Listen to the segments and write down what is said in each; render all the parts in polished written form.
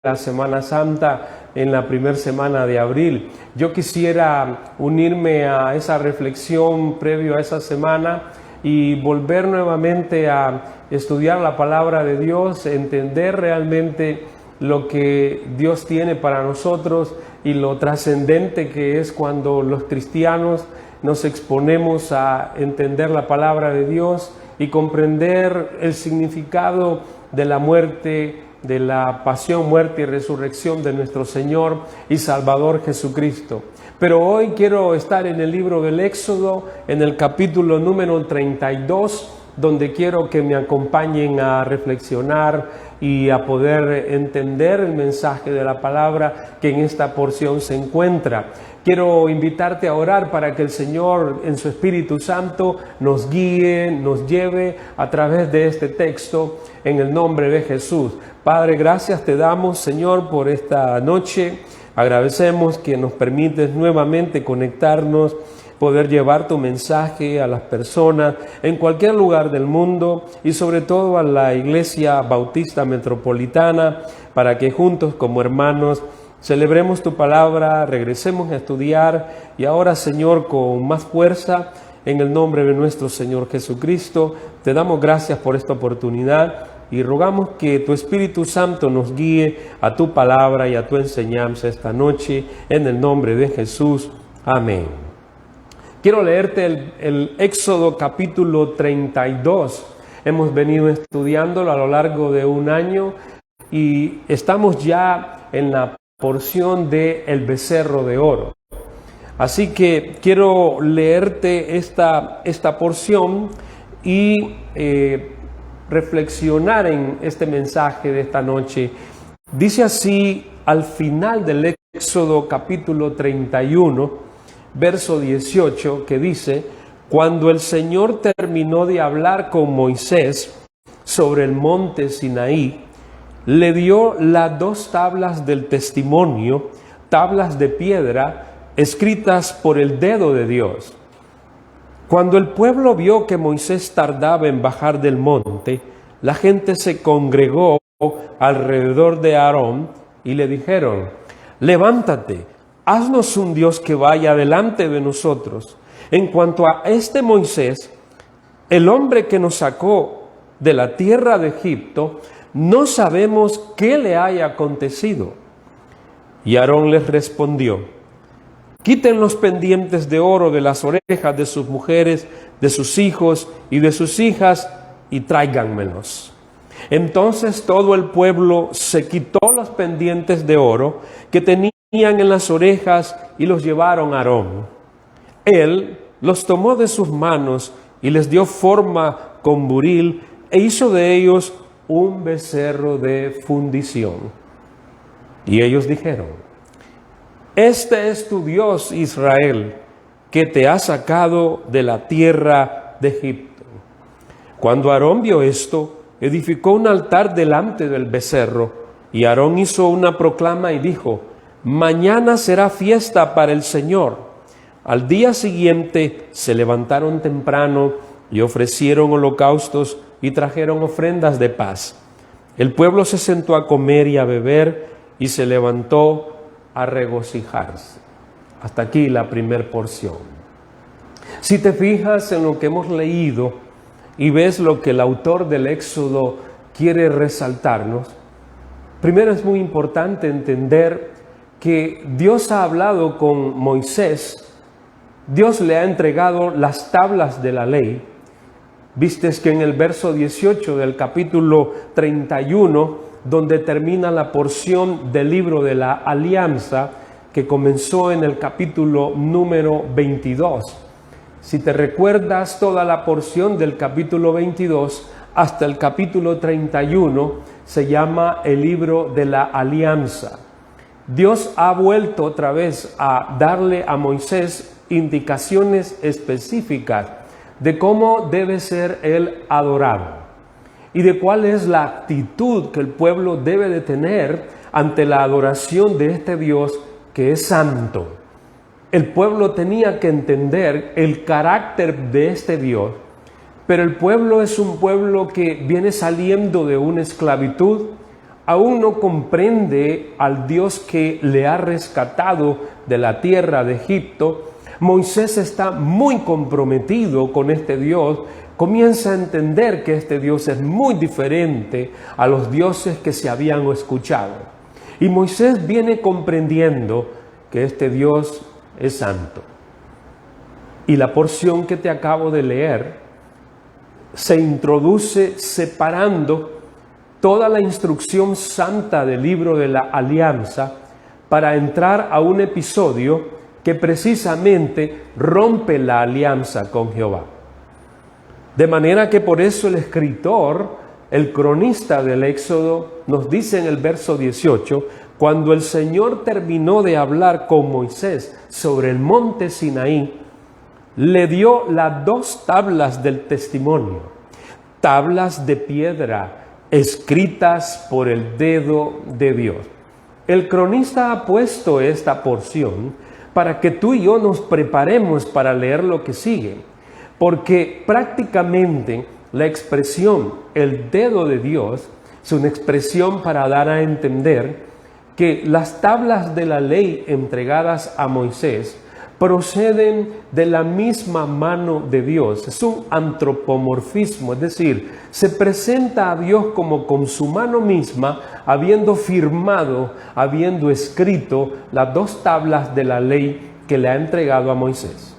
la Semana Santa en la primera semana de abril. Yo quisiera unirme a esa reflexión previo a esa semana y volver nuevamente a estudiar la palabra de Dios, entender realmente lo que Dios tiene para nosotros y lo trascendente que es cuando los cristianos nos exponemos a entender la palabra de Dios y comprender el significado de la muerte, de la pasión, muerte y resurrección de nuestro Señor y Salvador Jesucristo. Pero hoy quiero estar en el libro del Éxodo, en el capítulo número 32, donde quiero que me acompañen a reflexionar y a poder entender el mensaje de la palabra que en esta porción se encuentra. Quiero invitarte a orar para que el Señor en su Espíritu Santo nos guíe, nos lleve a través de este texto en el nombre de Jesús. Padre, gracias te damos, Señor, por esta noche. Agradecemos que nos permites nuevamente conectarnos, poder llevar tu mensaje a las personas en cualquier lugar del mundo y sobre todo a la Iglesia Bautista Metropolitana, para que juntos como hermanos celebremos tu palabra, regresemos a estudiar y ahora, Señor, con más fuerza, en el nombre de nuestro Señor Jesucristo, te damos gracias por esta oportunidad y rogamos que tu Espíritu Santo nos guíe a tu palabra y a tu enseñanza esta noche, en el nombre de Jesús. Amén. Quiero leerte el Éxodo capítulo 32. Hemos venido estudiándolo a lo largo de un año y estamos ya en la porción de el becerro de oro. Así que quiero leerte esta porción y reflexionar en este mensaje de esta noche. Dice así al final del Éxodo capítulo 31, verso 18, que dice: cuando el Señor terminó de hablar con Moisés sobre el monte Sinaí, le dio las 2 tablas del testimonio, tablas de piedra, escritas por el dedo de Dios. Cuando el pueblo vio que Moisés tardaba en bajar del monte, la gente se congregó alrededor de Aarón y le dijeron: levántate, haznos un Dios que vaya delante de nosotros. En cuanto a este Moisés, el hombre que nos sacó de la tierra de Egipto, no sabemos qué le haya acontecido. Y Aarón les respondió: quiten los pendientes de oro de las orejas de sus mujeres, de sus hijos y de sus hijas, y tráiganmelos. Entonces todo el pueblo se quitó los pendientes de oro que tenían en las orejas y los llevaron a Aarón. Él los tomó de sus manos y les dio forma con buril e hizo de ellos un becerro de fundición. Y ellos dijeron: este es tu Dios, Israel, que te ha sacado de la tierra de Egipto. Cuando Aarón vio esto, edificó un altar delante del becerro, y Aarón hizo una proclama y dijo: mañana será fiesta para el Señor. Al día siguiente se levantaron temprano y ofrecieron holocaustos y trajeron ofrendas de paz. El pueblo se sentó a comer y a beber y se levantó a regocijarse. Hasta aquí la primera porción. Si te fijas en lo que hemos leído y ves lo que el autor del Éxodo quiere resaltarnos, primero es muy importante entender que Dios ha hablado con Moisés. Dios le ha entregado las tablas de la ley. Vistes que en el verso 18 del capítulo 31, donde termina la porción del libro de la alianza, que comenzó en el capítulo número 22. Si te recuerdas, toda la porción del capítulo 22 hasta el capítulo 31 se llama el libro de la alianza. Dios ha vuelto otra vez a darle a Moisés indicaciones específicas de cómo debe ser él adorado y de cuál es la actitud que el pueblo debe de tener ante la adoración de este Dios que es santo. El pueblo tenía que entender el carácter de este Dios, pero el pueblo es un pueblo que viene saliendo de una esclavitud aún no comprende al Dios que le ha rescatado de la tierra de Egipto, Moisés está muy comprometido con este Dios, comienza a entender que este Dios es muy diferente a los dioses que se habían escuchado. Y Moisés viene comprendiendo que este Dios es santo. Y la porción que te acabo de leer se introduce separando toda la instrucción santa del libro de la Alianza para entrar a un episodio que precisamente rompe la alianza con Jehová. De manera que por eso el escritor, el cronista del Éxodo, nos dice en el verso 18, cuando el Señor terminó de hablar con Moisés sobre el monte Sinaí, le dio las 2 tablas del testimonio, tablas de piedra escritas por el dedo de Dios. El cronista ha puesto esta porción para que tú y yo nos preparemos para leer lo que sigue, porque prácticamente la expresión el dedo de Dios es una expresión para dar a entender que las tablas de la ley entregadas a Moisés proceden de la misma mano de Dios. Es un antropomorfismo, es decir, se presenta a Dios como con su mano misma, habiendo firmado, habiendo escrito las 2 tablas de la ley que le ha entregado a Moisés.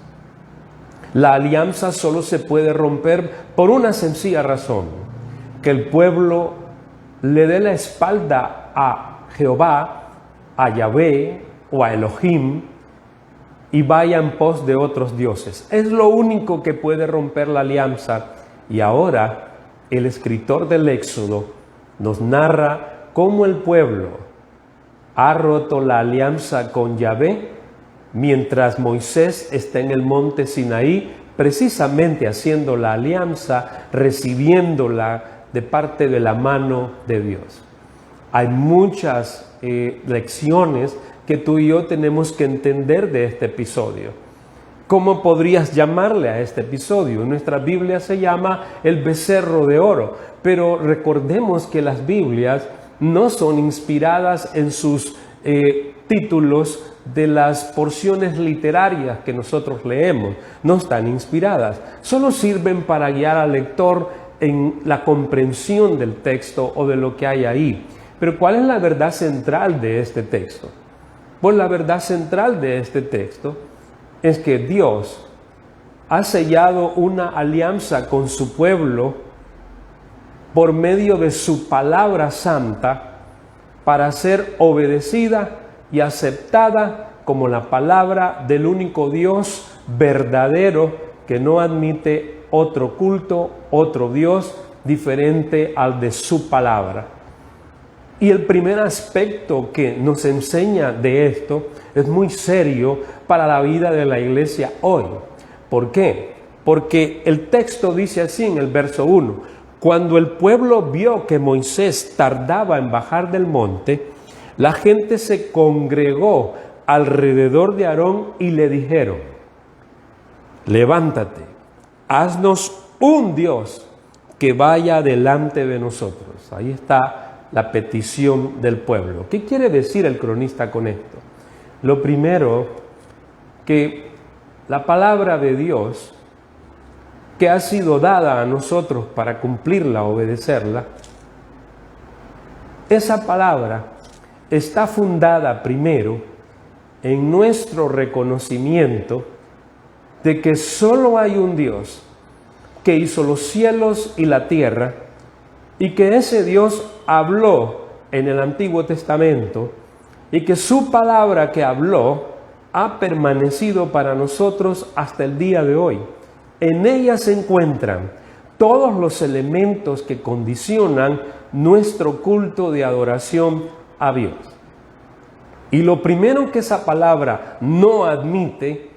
La alianza solo se puede romper por una sencilla razón, que el pueblo le dé la espalda a Jehová, a Yahvé o a Elohim, y vaya en pos de otros dioses. Es lo único que puede romper la alianza. Y ahora el escritor del Éxodo nos narra cómo el pueblo ha roto la alianza con Yahvé mientras Moisés está en el monte Sinaí, precisamente haciendo la alianza, recibiéndola de parte de la mano de Dios. Hay muchas lecciones que tú y yo tenemos que entender de este episodio. ¿Cómo podrías llamarle a este episodio? En nuestra Biblia se llama el becerro de oro, pero recordemos que las Biblias no son inspiradas en sus títulos de las porciones literarias que nosotros leemos, no están inspiradas, solo sirven para guiar al lector en la comprensión del texto o de lo que hay ahí. Pero ¿cuál es la verdad central de este texto? Pues la verdad central de este texto es que Dios ha sellado una alianza con su pueblo por medio de su palabra santa para ser obedecida y aceptada como la palabra del único Dios verdadero que no admite otro culto, otro Dios diferente al de su palabra. Y el primer aspecto que nos enseña de esto es muy serio para la vida de la iglesia hoy. ¿Por qué? Porque el texto dice así en el verso 1, cuando el pueblo vio que Moisés tardaba en bajar del monte, la gente se congregó alrededor de Aarón y le dijeron, levántate, haznos un Dios que vaya delante de nosotros. Ahí está la petición del pueblo. ¿Qué quiere decir el cronista con esto? Lo primero, que la palabra de Dios, que ha sido dada a nosotros para cumplirla, obedecerla, esa palabra está fundada primero en nuestro reconocimiento de que solo hay un Dios que hizo los cielos y la tierra, y que ese Dios habló en el Antiguo Testamento y que su palabra que habló ha permanecido para nosotros hasta el día de hoy. En ella se encuentran todos los elementos que condicionan nuestro culto de adoración a Dios. Y lo primero que esa palabra no admite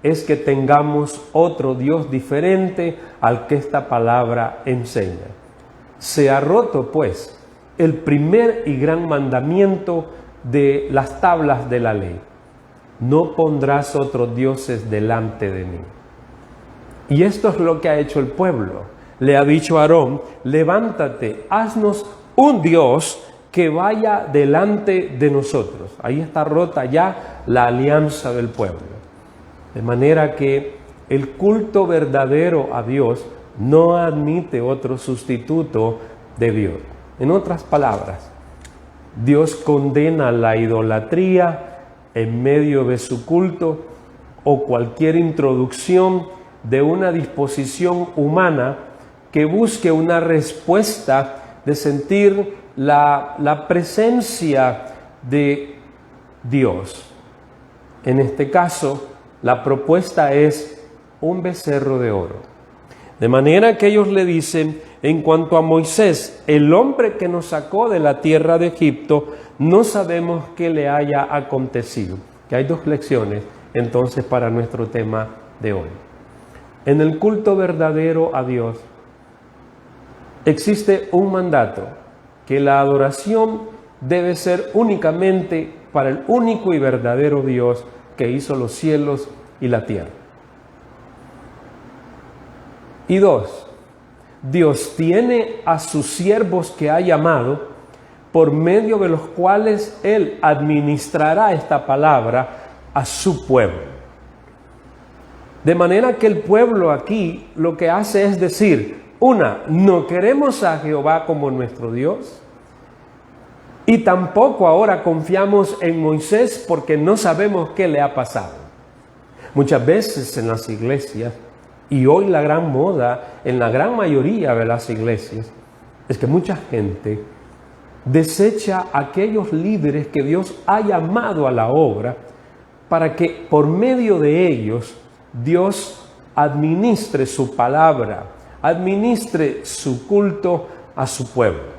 es que tengamos otro Dios diferente al que esta palabra enseña. Se ha roto, pues, el primer y gran mandamiento de las tablas de la ley. No pondrás otros dioses delante de mí. Y esto es lo que ha hecho el pueblo. Le ha dicho a Aarón, levántate, haznos un Dios que vaya delante de nosotros. Ahí está rota ya la alianza del pueblo. De manera que el culto verdadero a Dios no admite otro sustituto de Dios. En otras palabras, Dios condena la idolatría en medio de su culto o cualquier introducción de una disposición humana que busque una respuesta de sentir la presencia de Dios. En este caso, la propuesta es un becerro de oro. De manera que ellos le dicen, en cuanto a Moisés, el hombre que nos sacó de la tierra de Egipto, no sabemos qué le haya acontecido. Que hay dos lecciones entonces para nuestro tema de hoy. En el culto verdadero a Dios existe un mandato, que la adoración debe ser únicamente para el único y verdadero Dios que hizo los cielos y la tierra. Y dos, Dios tiene a sus siervos que ha llamado, por medio de los cuales Él administrará esta palabra a su pueblo. De manera que el pueblo aquí lo que hace es decir, no queremos a Jehová como nuestro Dios, y tampoco ahora confiamos en Moisés porque no sabemos qué le ha pasado. Muchas veces en las iglesias, y hoy la gran moda en la gran mayoría de las iglesias, es que mucha gente desecha a aquellos líderes que Dios ha llamado a la obra para que por medio de ellos Dios administre su palabra, administre su culto a su pueblo.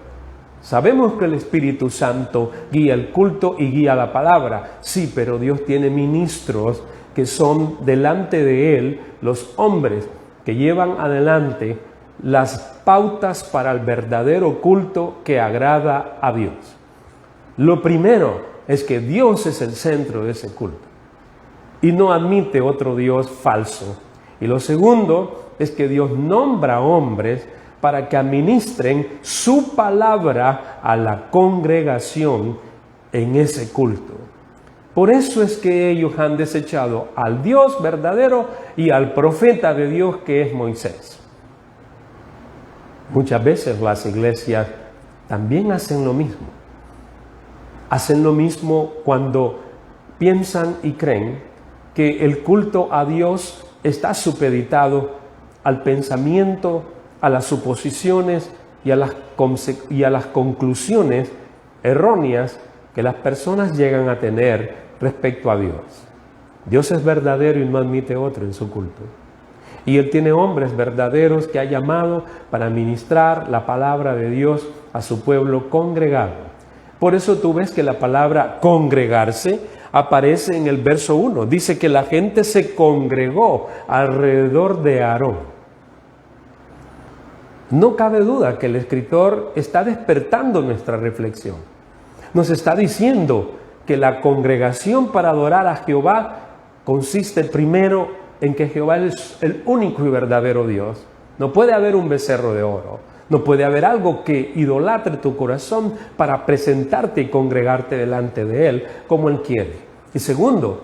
Sabemos que el Espíritu Santo guía el culto y guía la palabra. Sí, pero Dios tiene ministros que son delante de Él los hombres que llevan adelante las pautas para el verdadero culto que agrada a Dios. Lo primero es que Dios es el centro de ese culto y no admite otro Dios falso. Y lo segundo es que Dios nombra hombres para que administren su palabra a la congregación en ese culto. Por eso es que ellos han desechado al Dios verdadero y al profeta de Dios que es Moisés. Muchas veces las iglesias también hacen lo mismo. Hacen lo mismo cuando piensan y creen que el culto a Dios está supeditado al pensamiento, a las suposiciones y a las conclusiones erróneas que las personas llegan a tener respecto a Dios. Dios es verdadero y no admite otro en su culto. Y Él tiene hombres verdaderos que ha llamado para ministrar la palabra de Dios a su pueblo congregado. Por eso tú ves que la palabra congregarse aparece en el verso 1. Dice que la gente se congregó alrededor de Aarón. No cabe duda que el escritor está despertando nuestra reflexión. Nos está diciendo que la congregación para adorar a Jehová consiste primero en que Jehová es el único y verdadero Dios. No puede haber un becerro de oro. No puede haber algo que idolatre tu corazón para presentarte y congregarte delante de Él como Él quiere. Y segundo,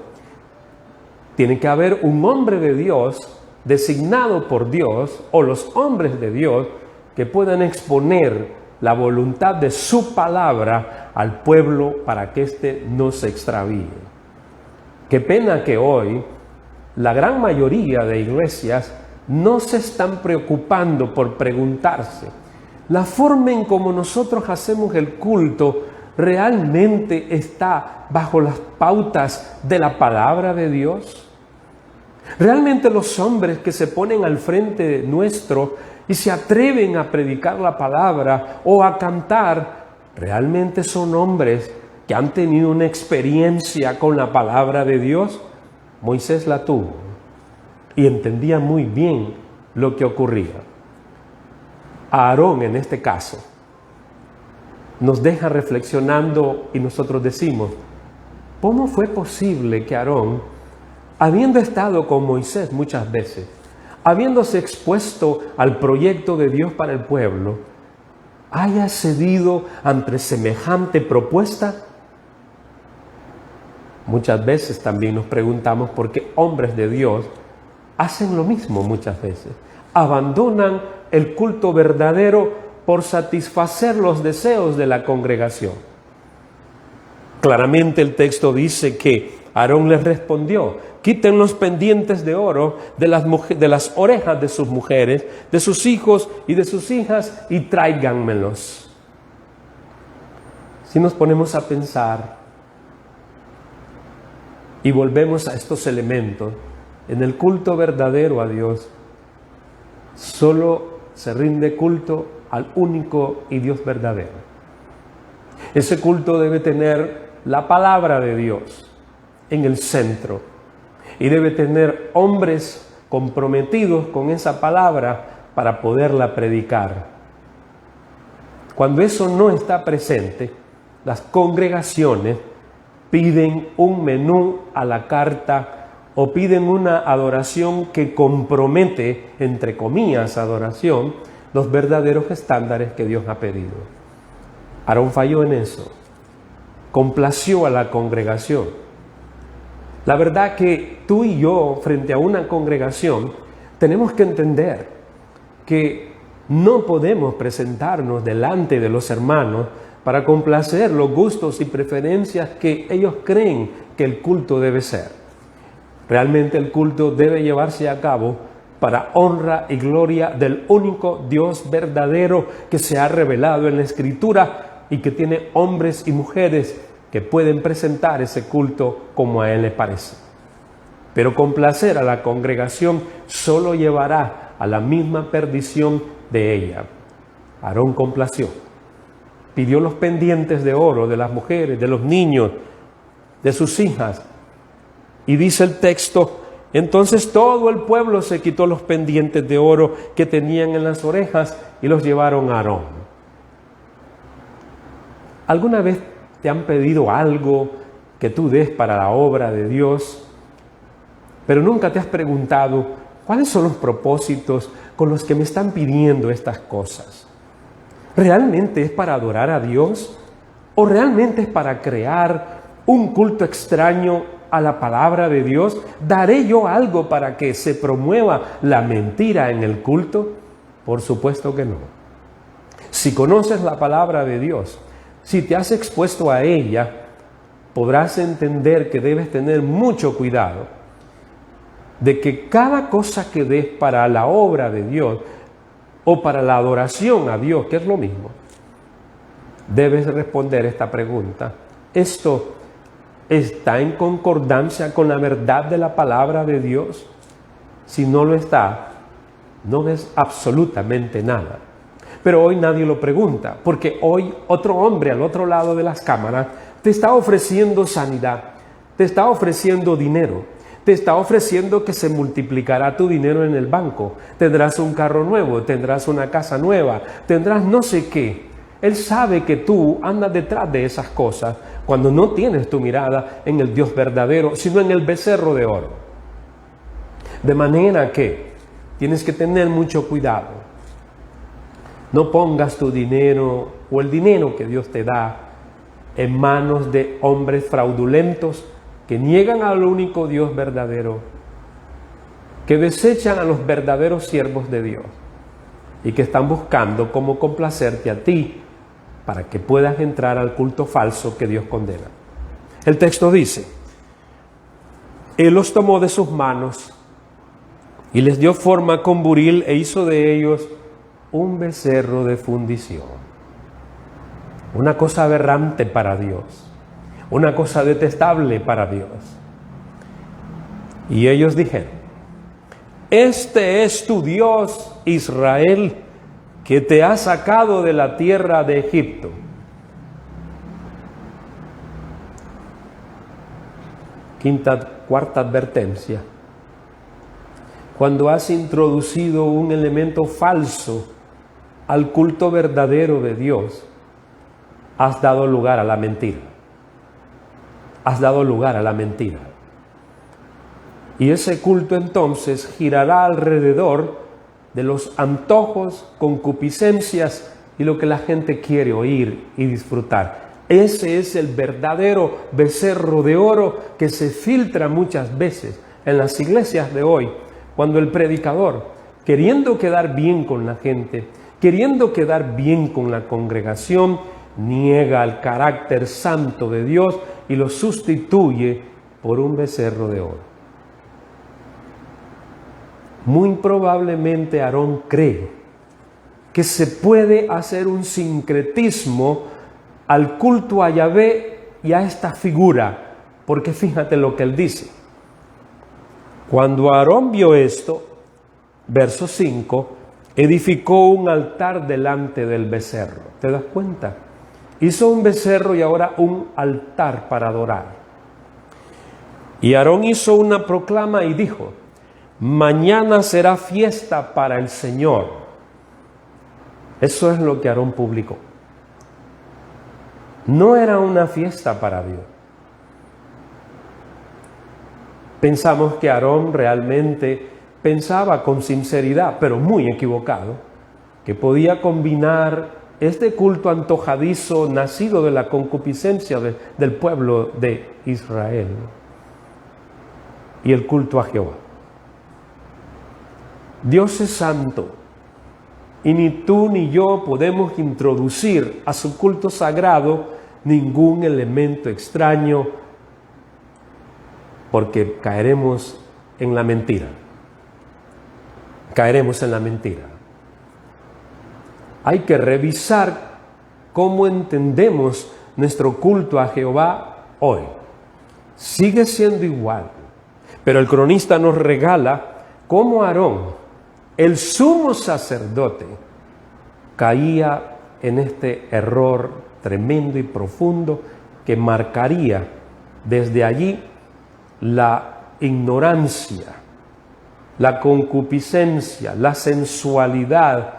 tiene que haber un hombre de Dios designado por Dios o los hombres de Dios que puedan exponer la voluntad de su palabra al pueblo para que éste no se extravíe. Qué pena que hoy la gran mayoría de iglesias no se están preocupando por preguntarse, ¿la forma en cómo nosotros hacemos el culto realmente está bajo las pautas de la palabra de Dios? ¿Realmente los hombres que se ponen al frente nuestro y se atreven a predicar la palabra o a cantar, realmente son hombres que han tenido una experiencia con la palabra de Dios? Moisés la tuvo y entendía muy bien lo que ocurría. Aarón, en este caso, nos deja reflexionando y nosotros decimos, ¿cómo fue posible que Aarón, habiendo estado con Moisés muchas veces, habiéndose expuesto al proyecto de Dios para el pueblo, haya cedido ante semejante propuesta? Muchas veces también nos preguntamos por qué hombres de Dios hacen lo mismo muchas veces. Abandonan el culto verdadero por satisfacer los deseos de la congregación. Claramente el texto dice que Aarón les respondió: quiten los pendientes de oro de las orejas de sus mujeres, de sus hijos y de sus hijas, y tráiganmelos. Si nos ponemos a pensar y volvemos a estos elementos, en el culto verdadero a Dios, solo se rinde culto al único y Dios verdadero. Ese culto debe tener la palabra de Dios en el centro y debe tener hombres comprometidos con esa palabra para poderla predicar. Cuando eso no está presente, las congregaciones piden un menú a la carta o piden una adoración que compromete, entre comillas, adoración, los verdaderos estándares que Dios ha pedido. Aarón falló en eso, complació a la congregación. La verdad que tú y yo, frente a una congregación, tenemos que entender que no podemos presentarnos delante de los hermanos para complacer los gustos y preferencias que ellos creen que el culto debe ser. Realmente el culto debe llevarse a cabo para honra y gloria del único Dios verdadero que se ha revelado en la Escritura y que tiene hombres y mujeres que pueden presentar ese culto como a Él le parece. Pero complacer a la congregación solo llevará a la misma perdición de ella. Aarón complació. Pidió los pendientes de oro de las mujeres, de los niños, de sus hijas. Y dice el texto: entonces todo el pueblo se quitó los pendientes de oro que tenían en las orejas y los llevaron a Aarón. ¿Alguna vez te han pedido algo que tú des para la obra de Dios, pero nunca te has preguntado cuáles son los propósitos con los que me están pidiendo estas cosas? ¿Realmente es para adorar a Dios? ¿O realmente es para crear un culto extraño a la palabra de Dios? ¿Daré yo algo para que se promueva la mentira en el culto? Por supuesto que no. Si conoces la palabra de Dios, si te has expuesto a ella, podrás entender que debes tener mucho cuidado de que cada cosa que des para la obra de Dios o para la adoración a Dios, que es lo mismo, debes responder esta pregunta: ¿esto está en concordancia con la verdad de la palabra de Dios? Si no lo está, no es absolutamente nada. Pero hoy nadie lo pregunta, porque hoy otro hombre al otro lado de las cámaras te está ofreciendo sanidad, te está ofreciendo dinero, te está ofreciendo que se multiplicará tu dinero en el banco, tendrás un carro nuevo, tendrás una casa nueva, tendrás no sé qué. Él sabe que tú andas detrás de esas cosas cuando no tienes tu mirada en el Dios verdadero, sino en el becerro de oro. De manera que tienes que tener mucho cuidado. No pongas tu dinero o el dinero que Dios te da en manos de hombres fraudulentos que niegan al único Dios verdadero, que desechan a los verdaderos siervos de Dios y que están buscando cómo complacerte a ti para que puedas entrar al culto falso que Dios condena. El texto dice: Él los tomó de sus manos y les dio forma con buril e hizo de ellos un becerro de fundición. Una cosa aberrante para Dios, una cosa detestable para Dios. Y ellos dijeron: Este es tu Dios, Israel, que te ha sacado de la tierra de Egipto. Cuarta advertencia. Cuando has introducido un elemento falso al culto verdadero de Dios, has dado lugar a la mentira. Has dado lugar a la mentira. Y ese culto entonces girará alrededor de los antojos, concupiscencias y lo que la gente quiere oír y disfrutar. Ese es el verdadero becerro de oro que se filtra muchas veces en las iglesias de hoy, cuando el predicador, queriendo quedar bien con la gente, queriendo quedar bien con la congregación, niega el carácter santo de Dios y lo sustituye por un becerro de oro. Muy probablemente Aarón cree que se puede hacer un sincretismo al culto a Yahvé y a esta figura, porque fíjate lo que él dice. Cuando Aarón vio esto, verso 5, edificó un altar delante del becerro. ¿Te das cuenta? Hizo un becerro y ahora un altar para adorar. Y Aarón hizo una proclama y dijo: mañana será fiesta para el Señor. Eso es lo que Aarón publicó. No era una fiesta para Dios. Pensamos que Aarón realmente pensaba con sinceridad, pero muy equivocado, que podía combinar este culto antojadizo nacido de la concupiscencia del pueblo de Israel y el culto a Jehová. Dios es santo y ni tú ni yo podemos introducir a su culto sagrado ningún elemento extraño, porque caeremos en la mentira. Caeremos en la mentira. Hay que revisar cómo entendemos nuestro culto a Jehová hoy. Sigue siendo igual, pero el cronista nos regala cómo Aarón, el sumo sacerdote, caía en este error tremendo y profundo que marcaría desde allí la ignorancia, la concupiscencia, la sensualidad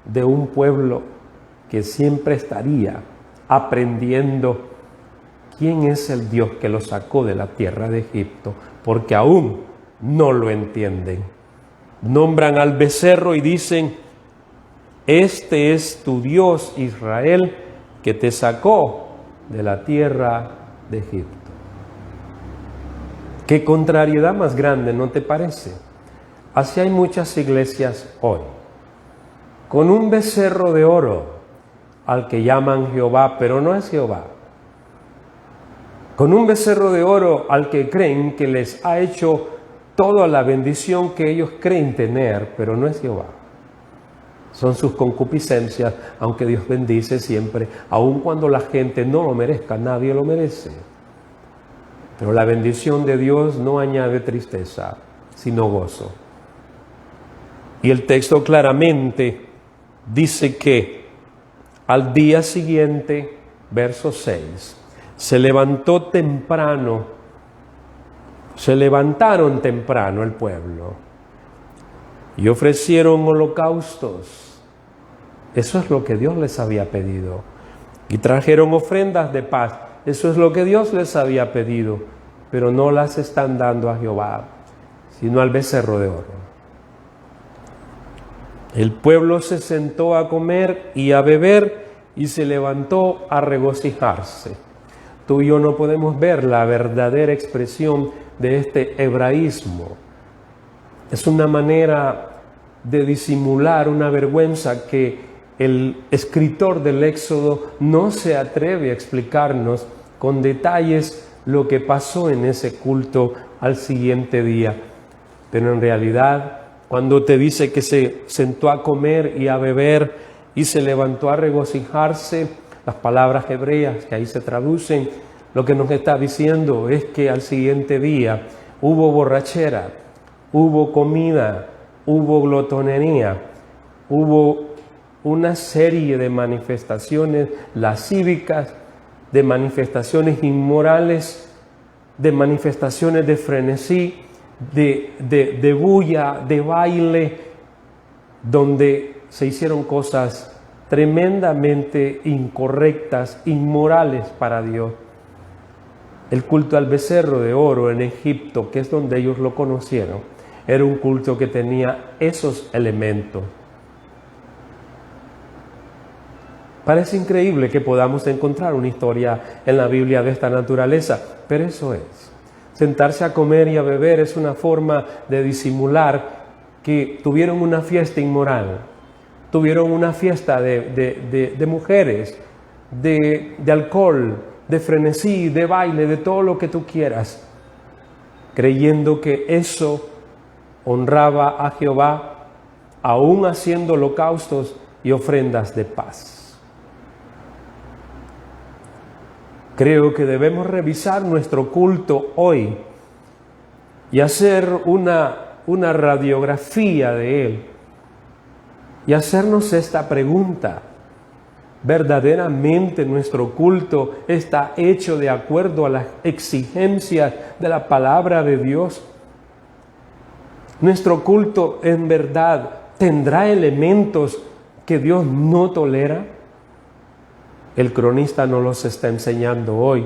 de un pueblo que siempre estaría aprendiendo quién es el Dios que lo sacó de la tierra de Egipto, porque aún no lo entienden. Nombran al becerro y dicen: este es tu Dios Israel que te sacó de la tierra de Egipto. ¿Qué contrariedad más grande, no te parece? Así hay muchas iglesias hoy, con un becerro de oro al que llaman Jehová, pero no es Jehová. Con un becerro de oro al que creen que les ha hecho toda la bendición que ellos creen tener, pero no es Jehová. Son sus concupiscencias, aunque Dios bendice siempre, aun cuando la gente no lo merezca, nadie lo merece. Pero la bendición de Dios no añade tristeza, sino gozo. Y el texto claramente dice que al día siguiente, verso 6, se levantaron temprano el pueblo y ofrecieron holocaustos. Eso es lo que Dios les había pedido. Y trajeron ofrendas de paz. Eso es lo que Dios les había pedido, pero no las están dando a Jehová, sino al becerro de oro. El pueblo se sentó a comer y a beber y se levantó a regocijarse. Tú y yo no podemos ver la verdadera expresión de este hebraísmo. Es una manera de disimular una vergüenza que el escritor del Éxodo no se atreve a explicarnos con detalles lo que pasó en ese culto al siguiente día. Pero en realidad, cuando te dice que se sentó a comer y a beber y se levantó a regocijarse, las palabras hebreas que ahí se traducen, lo que nos está diciendo es que al siguiente día hubo borrachera, hubo comida, hubo glotonería, hubo una serie de manifestaciones lascívicas, de manifestaciones inmorales, de manifestaciones de frenesí, de bulla, de baile, donde se hicieron cosas tremendamente incorrectas, inmorales para Dios. El culto al becerro de oro en Egipto, que es donde ellos lo conocieron, era un culto que tenía esos elementos. Parece increíble que podamos encontrar una historia en la Biblia de esta naturaleza, pero eso es. Sentarse a comer y a beber es una forma de disimular que tuvieron una fiesta inmoral, tuvieron una fiesta de mujeres, de alcohol, de frenesí, de baile, de todo lo que tú quieras, creyendo que eso honraba a Jehová, aún haciendo holocaustos y ofrendas de paz. Creo que debemos revisar nuestro culto hoy y hacer una radiografía de él y hacernos esta pregunta: ¿verdaderamente nuestro culto está hecho de acuerdo a las exigencias de la palabra de Dios? ¿Nuestro culto en verdad tendrá elementos que Dios no tolera? El cronista nos los está enseñando hoy.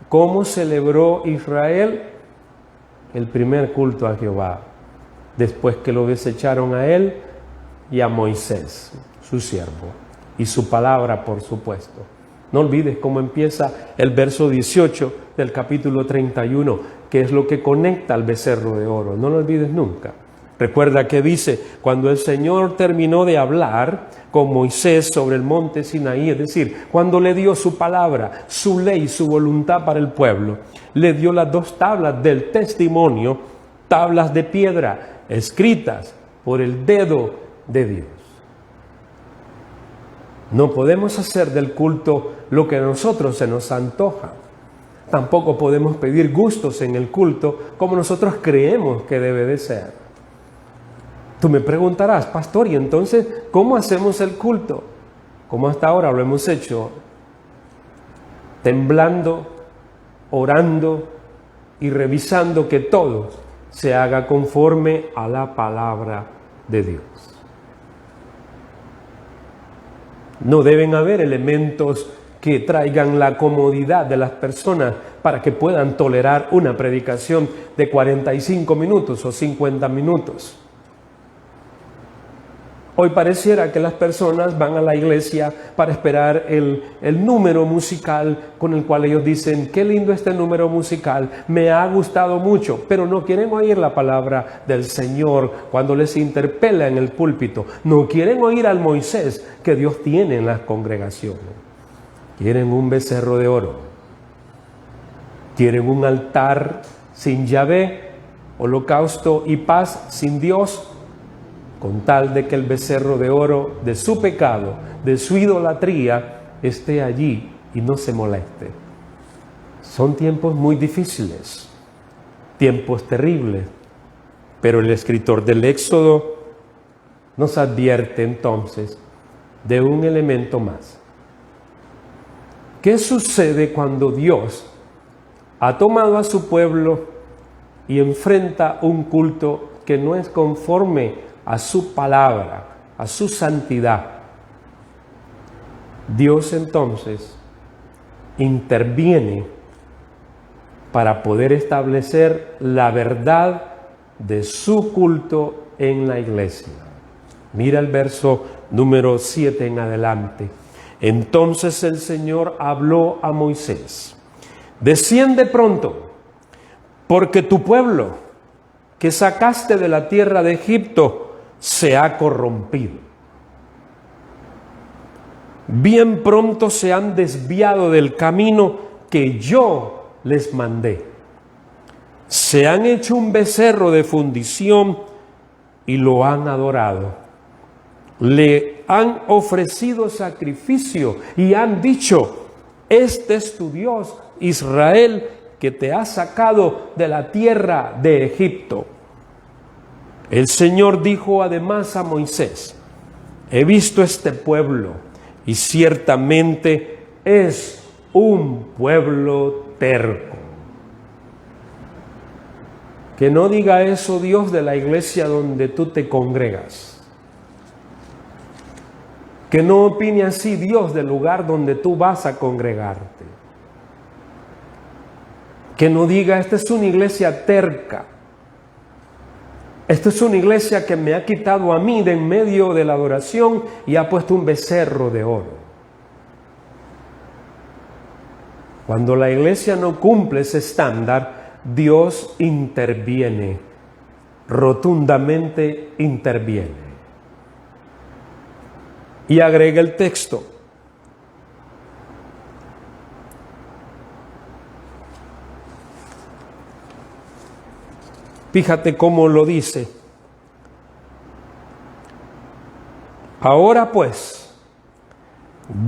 ¿Cómo celebró Israel el primer culto a Jehová? Después que lo desecharon a él y a Moisés, su siervo, y su palabra, por supuesto. No olvides cómo empieza el verso 18 del capítulo 31, que es lo que conecta al becerro de oro. No lo olvides nunca. Recuerda que dice: cuando el Señor terminó de hablar con Moisés sobre el monte Sinaí, es decir, cuando le dio su palabra, su ley, su voluntad para el pueblo, le dio las 2 tablas del testimonio, tablas de piedra, escritas por el dedo de Dios. No podemos hacer del culto lo que a nosotros se nos antoja. Tampoco podemos pedir gustos en el culto como nosotros creemos que debe de ser. Tú me preguntarás: pastor, ¿y entonces cómo hacemos el culto? Como hasta ahora lo hemos hecho, temblando, orando y revisando que todo se haga conforme a la palabra de Dios. No deben haber elementos que traigan la comodidad de las personas para que puedan tolerar una predicación de 45 minutos o 50 minutos. Hoy pareciera que las personas van a la iglesia para esperar el número musical con el cual ellos dicen: qué lindo este número musical, me ha gustado mucho, pero no quieren oír la palabra del Señor cuando les interpela en el púlpito. No quieren oír al Moisés que Dios tiene en las congregaciones. Quieren un becerro de oro. Quieren un altar sin Yahvé, holocausto y paz sin Dios, con tal de que el becerro de oro de su pecado, de su idolatría, esté allí y no se moleste. Son tiempos muy difíciles, tiempos terribles, pero el escritor del Éxodo nos advierte entonces de un elemento más. ¿Qué sucede cuando Dios ha tomado a su pueblo y enfrenta un culto que no es conforme a su palabra, a su santidad? Dios entonces interviene para poder establecer la verdad de su culto en la iglesia. Mira el verso número 7 en adelante. Entonces el Señor habló a Moisés: desciende pronto, porque tu pueblo que sacaste de la tierra de Egipto se ha corrompido. Bien pronto se han desviado del camino que yo les mandé. Se han hecho un becerro de fundición y lo han adorado. Le han ofrecido sacrificio y han dicho: este es tu Dios, Israel, que te ha sacado de la tierra de Egipto. El Señor dijo además a Moisés: he visto este pueblo y ciertamente es un pueblo terco. Que no diga eso Dios de la iglesia donde tú te congregas. Que no opine así Dios del lugar donde tú vas a congregarte. Que no diga: esta es una iglesia terca. Esta es una iglesia que me ha quitado a mí de en medio de la adoración y ha puesto un becerro de oro. Cuando la iglesia no cumple ese estándar, Dios interviene, rotundamente interviene. Y agrega el texto: fíjate cómo lo dice. Ahora pues,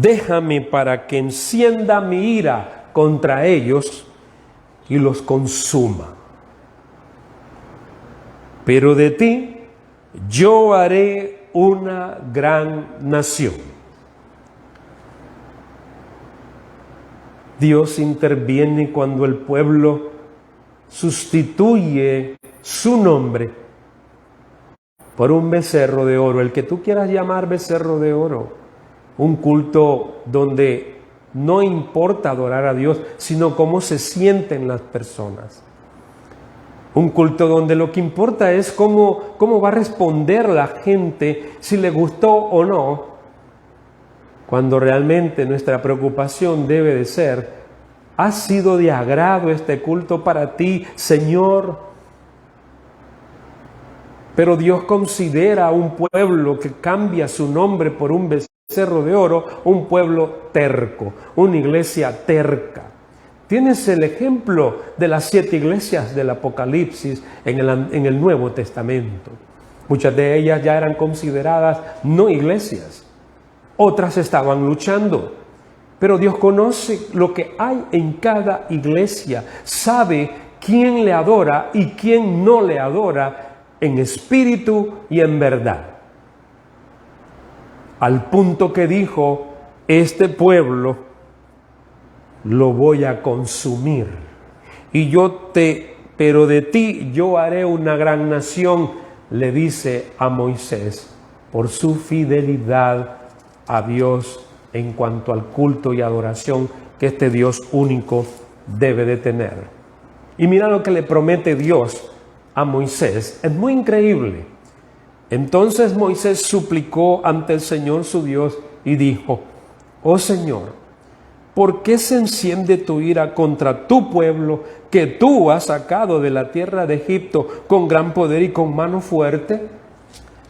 déjame para que encienda mi ira contra ellos y los consuma. Pero de ti yo haré una gran nación. Dios interviene cuando el pueblo sustituye su nombre por un becerro de oro, el que tú quieras llamar becerro de oro, un culto donde no importa adorar a Dios, sino cómo se sienten las personas. Un culto donde lo que importa es cómo va a responder la gente, si le gustó o no, cuando realmente nuestra preocupación debe de ser: ¿ha sido de agrado este culto para ti, Señor? Pero Dios considera a un pueblo que cambia su nombre por un becerro de oro, un pueblo terco, una iglesia terca. Tienes el ejemplo de las 7 iglesias del Apocalipsis en el Nuevo Testamento. Muchas de ellas ya eran consideradas no iglesias. Otras estaban luchando. Pero Dios conoce lo que hay en cada iglesia. Sabe quién le adora y quién no le adora en espíritu y en verdad. Al punto que dijo: este pueblo lo voy a consumir. Pero de ti yo haré una gran nación, le dice a Moisés, por su fidelidad a Dios en cuanto al culto y adoración que este Dios único debe de tener. Y mira lo que le promete Dios a Moisés. Es muy increíble. Entonces Moisés suplicó ante el Señor su Dios y dijo: oh Señor, ¿por qué se enciende tu ira contra tu pueblo que tú has sacado de la tierra de Egipto con gran poder y con mano fuerte?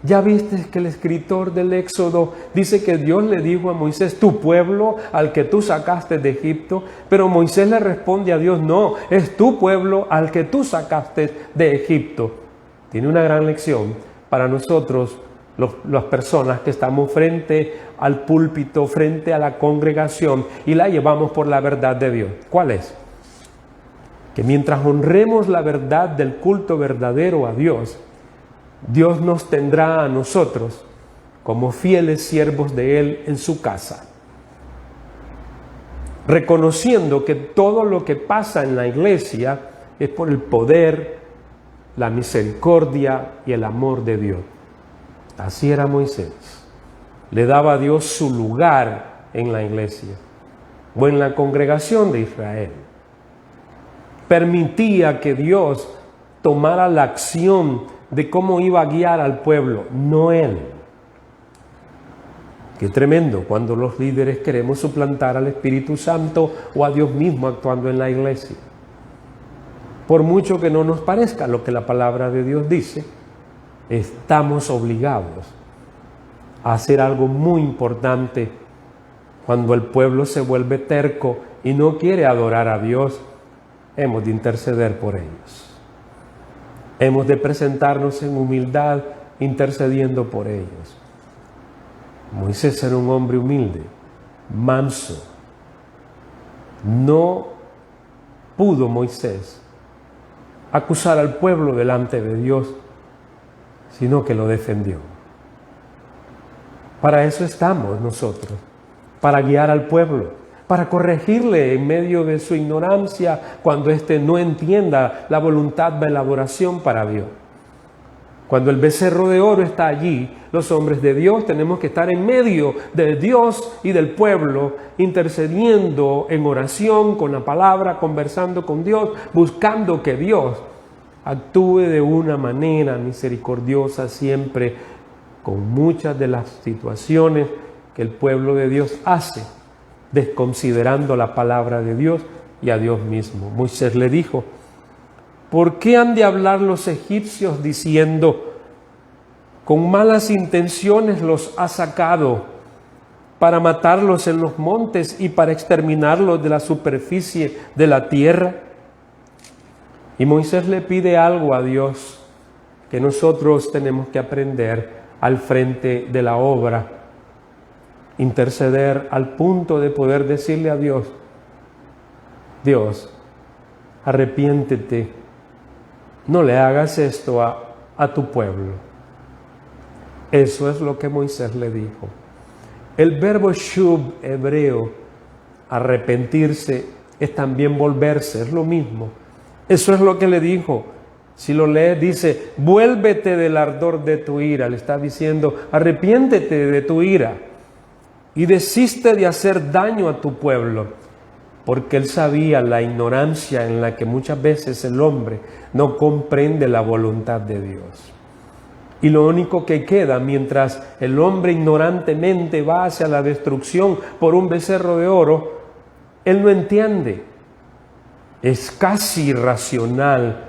Ya viste que el escritor del Éxodo dice que Dios le dijo a Moisés: tu pueblo al que tú sacaste de Egipto. Pero Moisés le responde a Dios: no, es tu pueblo al que tú sacaste de Egipto. Tiene una gran lección para nosotros, las personas que estamos frente al púlpito, frente a la congregación y la llevamos por la verdad de Dios. ¿Cuál es? Que mientras honremos la verdad del culto verdadero a Dios, Dios nos tendrá a nosotros como fieles siervos de Él en su casa, reconociendo que todo lo que pasa en la iglesia es por el poder, la misericordia y el amor de Dios. Así era Moisés. Le daba a Dios su lugar en la iglesia o en la congregación de Israel. Permitía que Dios tomara la acción de cómo iba a guiar al pueblo, no él. Qué tremendo cuando los líderes queremos suplantar al Espíritu Santo o a Dios mismo actuando en la iglesia. Por mucho que no nos parezca lo que la palabra de Dios dice, estamos obligados a hacer algo muy importante. Cuando el pueblo se vuelve terco y no quiere adorar a Dios, hemos de interceder por ellos. Hemos de presentarnos en humildad, intercediendo por ellos. Moisés era un hombre humilde, manso. No pudo Moisés acusar al pueblo delante de Dios, sino que lo defendió. Para eso estamos nosotros, para guiar al pueblo, para corregirle en medio de su ignorancia cuando éste no entienda la voluntad de la adoración para Dios. Cuando el becerro de oro está allí, los hombres de Dios tenemos que estar en medio de Dios y del pueblo, intercediendo en oración, con la palabra, conversando con Dios, buscando que Dios actúe de una manera misericordiosa siempre, con muchas de las situaciones que el pueblo de Dios hace, desconsiderando la palabra de Dios y a Dios mismo. Moisés le dijo: ¿por qué han de hablar los egipcios diciendo, con malas intenciones los ha sacado, para matarlos en los montes y para exterminarlos de la superficie de la tierra? Y Moisés le pide algo a Dios que nosotros tenemos que aprender al frente de la obra: interceder al punto de poder decirle a Dios: Dios, arrepiéntete, no le hagas esto a tu pueblo. Eso es lo que Moisés le dijo. El verbo shub hebreo, arrepentirse, es también volverse, es lo mismo. Eso es lo que le dijo. Si lo lees, dice: vuélvete del ardor de tu ira. Le está diciendo: arrepiéntete de tu ira y desiste de hacer daño a tu pueblo, porque él sabía la ignorancia en la que muchas veces el hombre no comprende la voluntad de Dios. Y lo único que queda mientras el hombre ignorantemente va hacia la destrucción por un becerro de oro, él no entiende. Es casi irracional,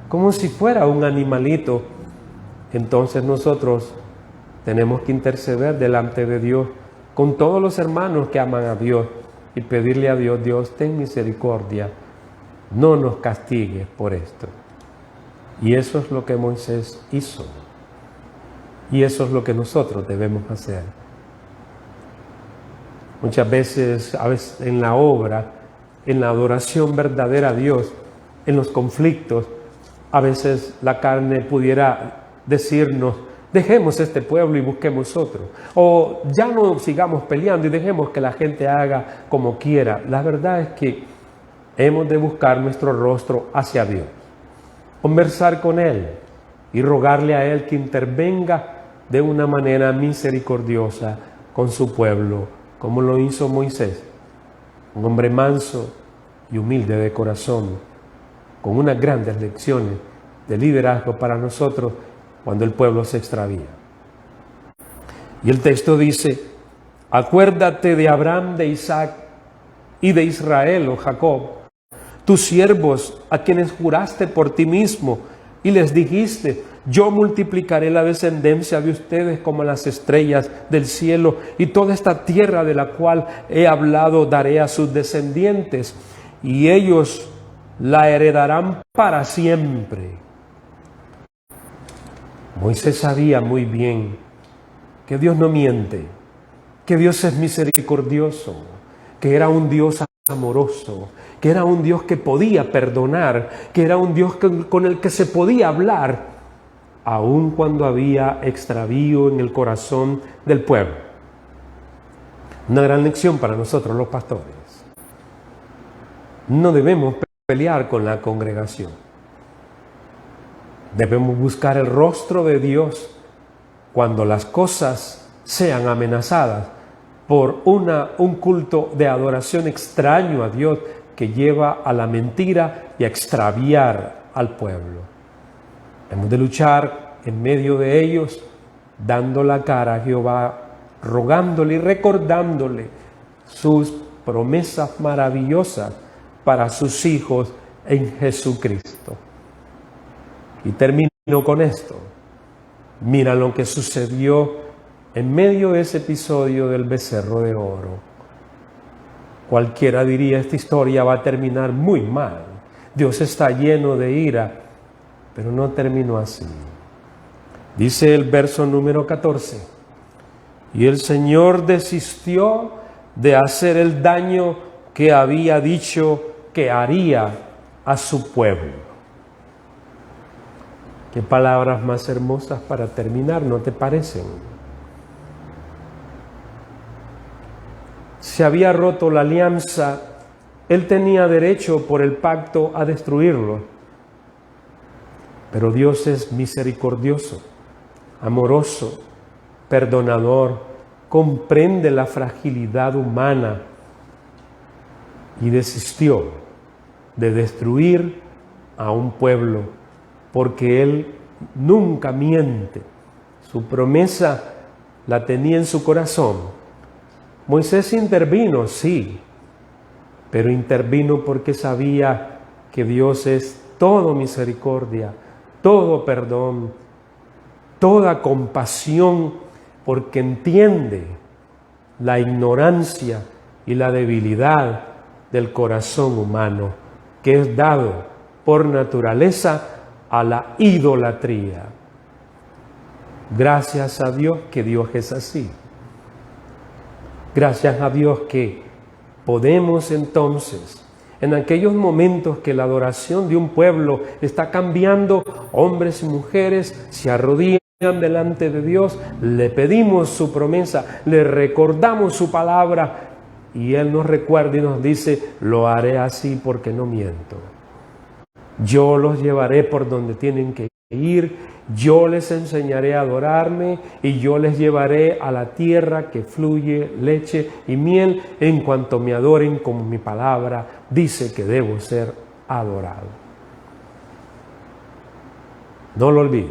como si fuera un animalito. Entonces nosotros tenemos que interceder delante de Dios con todos los hermanos que aman a Dios y pedirle a Dios: Dios, ten misericordia, no nos castigues por esto. Y eso es lo que Moisés hizo. Y eso es lo que nosotros debemos hacer. Muchas veces, a veces en la obra, en la adoración verdadera a Dios, en los conflictos, a veces la carne pudiera decirnos: dejemos este pueblo y busquemos otro. O ya no sigamos peleando y dejemos que la gente haga como quiera. La verdad es que hemos de buscar nuestro rostro hacia Dios, conversar con Él y rogarle a Él que intervenga de una manera misericordiosa con su pueblo, como lo hizo Moisés, un hombre manso y humilde de corazón, con unas grandes lecciones de liderazgo para nosotros cuando el pueblo se extravía. Y el texto dice: acuérdate de Abraham, de Isaac y de Israel, o Jacob, tus siervos, a quienes juraste por ti mismo y les dijiste: yo multiplicaré la descendencia de ustedes como las estrellas del cielo, y toda esta tierra de la cual he hablado daré a sus descendientes, y ellos la heredarán para siempre. Moisés sabía muy bien que Dios no miente, que Dios es misericordioso, que era un Dios amoroso, que era un Dios que podía perdonar, que era un Dios con el que se podía hablar, aun cuando había extravío en el corazón del pueblo. Una gran lección para nosotros los pastores. No debemos pelear con la congregación. Debemos buscar el rostro de Dios cuando las cosas sean amenazadas por un culto de adoración extraño a Dios que lleva a la mentira y a extraviar al pueblo. Hemos de luchar en medio de ellos, dando la cara a Jehová, rogándole y recordándole sus promesas maravillosas para sus hijos en Jesucristo. Y termino con esto. Mira lo que sucedió en medio de ese episodio del becerro de oro. Cualquiera diría: esta historia va a terminar muy mal. Dios está lleno de ira. Pero no terminó así. Dice el verso número 14: y el Señor desistió de hacer el daño que había dicho que haría a su pueblo. Qué palabras más hermosas para terminar, ¿no te parecen? Se había roto la alianza, él tenía derecho por el pacto a destruirlo. Pero Dios es misericordioso, amoroso, perdonador, comprende la fragilidad humana y desistió de destruir a un pueblo, porque Él nunca miente. Su promesa la tenía en su corazón. Moisés intervino, sí, pero intervino porque sabía que Dios es todo misericordia, todo perdón, toda compasión, porque entiende la ignorancia y la debilidad del corazón humano, que es dado por naturaleza a la idolatría. Gracias a Dios que Dios es así. Gracias a Dios que podemos entonces, en aquellos momentos que la adoración de un pueblo está cambiando, hombres y mujeres se arrodillan delante de Dios, le pedimos su promesa, le recordamos su palabra y Él nos recuerda y nos dice: lo haré así porque no miento. Yo los llevaré por donde tienen que ir, yo les enseñaré a adorarme y yo les llevaré a la tierra que fluye leche y miel en cuanto me adoren como mi palabra dice que debo ser adorado. No lo olvides.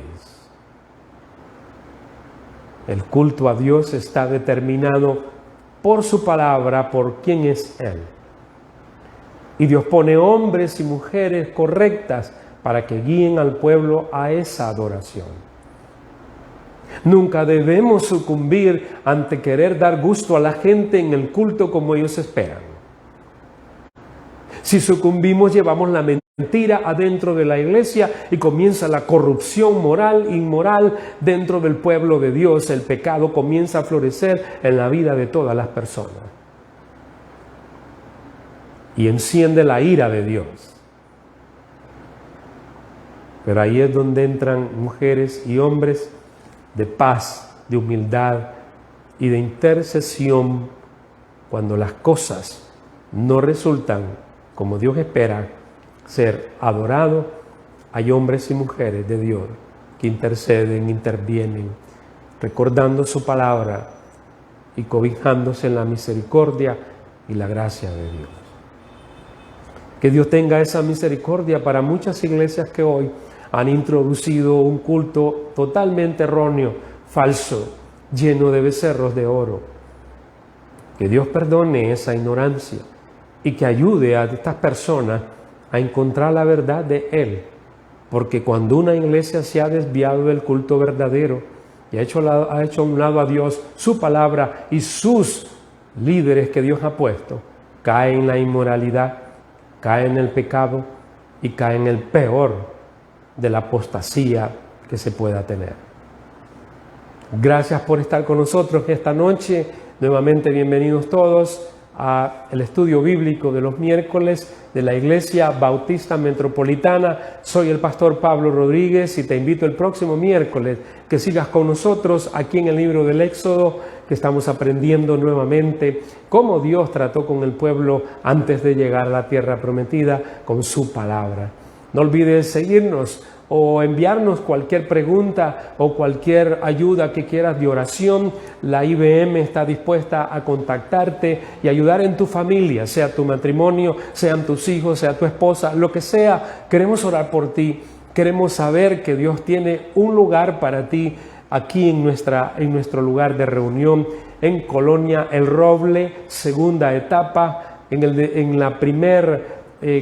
El culto a Dios está determinado por su palabra, por quién es Él. Y Dios pone hombres y mujeres correctas para que guíen al pueblo a esa adoración. Nunca debemos sucumbir ante querer dar gusto a la gente en el culto como ellos esperan. Si sucumbimos, llevamos la mentira adentro de la iglesia y comienza la corrupción moral, inmoral dentro del pueblo de Dios. El pecado comienza a florecer en la vida de todas las personas. Y enciende la ira de Dios. Pero ahí es donde entran mujeres y hombres de paz, de humildad y de intercesión cuando las cosas no resultan como Dios espera ser adorado. Hay hombres y mujeres de Dios que interceden, intervienen, recordando su palabra y cobijándose en la misericordia y la gracia de Dios. Que Dios tenga esa misericordia para muchas iglesias que hoy han introducido un culto totalmente erróneo, falso, lleno de becerros de oro. Que Dios perdone esa ignorancia y que ayude a estas personas a encontrar la verdad de Él. Porque cuando una iglesia se ha desviado del culto verdadero y ha hecho a un lado a Dios, su palabra y sus líderes que Dios ha puesto, cae en la inmoralidad, cae en el pecado y cae en el peor de la apostasía que se pueda tener. Gracias por estar con nosotros esta noche. Nuevamente bienvenidos todos al estudio bíblico de los miércoles de la Iglesia Bautista Metropolitana. Soy el pastor Pablo Rodríguez y te invito el próximo miércoles que sigas con nosotros aquí en el libro del Éxodo, que estamos aprendiendo nuevamente cómo Dios trató con el pueblo antes de llegar a la tierra prometida con su palabra. No olvides seguirnos o enviarnos cualquier pregunta o cualquier ayuda que quieras de oración. La IBM está dispuesta a contactarte y ayudar en tu familia, sea tu matrimonio, sean tus hijos, sea tu esposa, lo que sea. Queremos orar por ti, queremos saber que Dios tiene un lugar para ti aquí en nuestro lugar de reunión en Colonia El Roble, segunda etapa, en la primer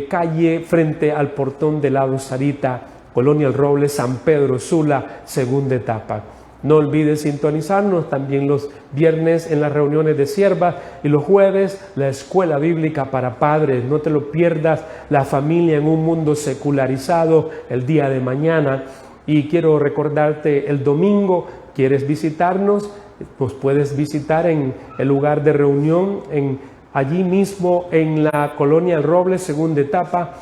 calle frente al portón de Lado Sarita, Colonia El Roble, San Pedro Sula, segunda etapa. No olvides sintonizarnos también los viernes en las reuniones de siervas y los jueves la escuela bíblica para padres. No te lo pierdas, la familia en un mundo secularizado el día de mañana. Y quiero recordarte, el domingo, ¿quieres visitarnos? Nos puedes visitar en el lugar de reunión, allí mismo en la Colonia El Roble, segunda etapa.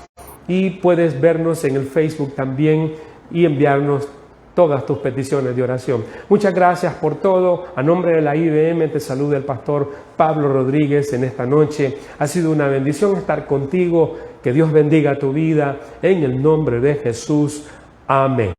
Y puedes vernos en el Facebook también y enviarnos todas tus peticiones de oración. Muchas gracias por todo. A nombre de la IBM te saluda el pastor Pablo Rodríguez en esta noche. Ha sido una bendición estar contigo. Que Dios bendiga tu vida en el nombre de Jesús. Amén.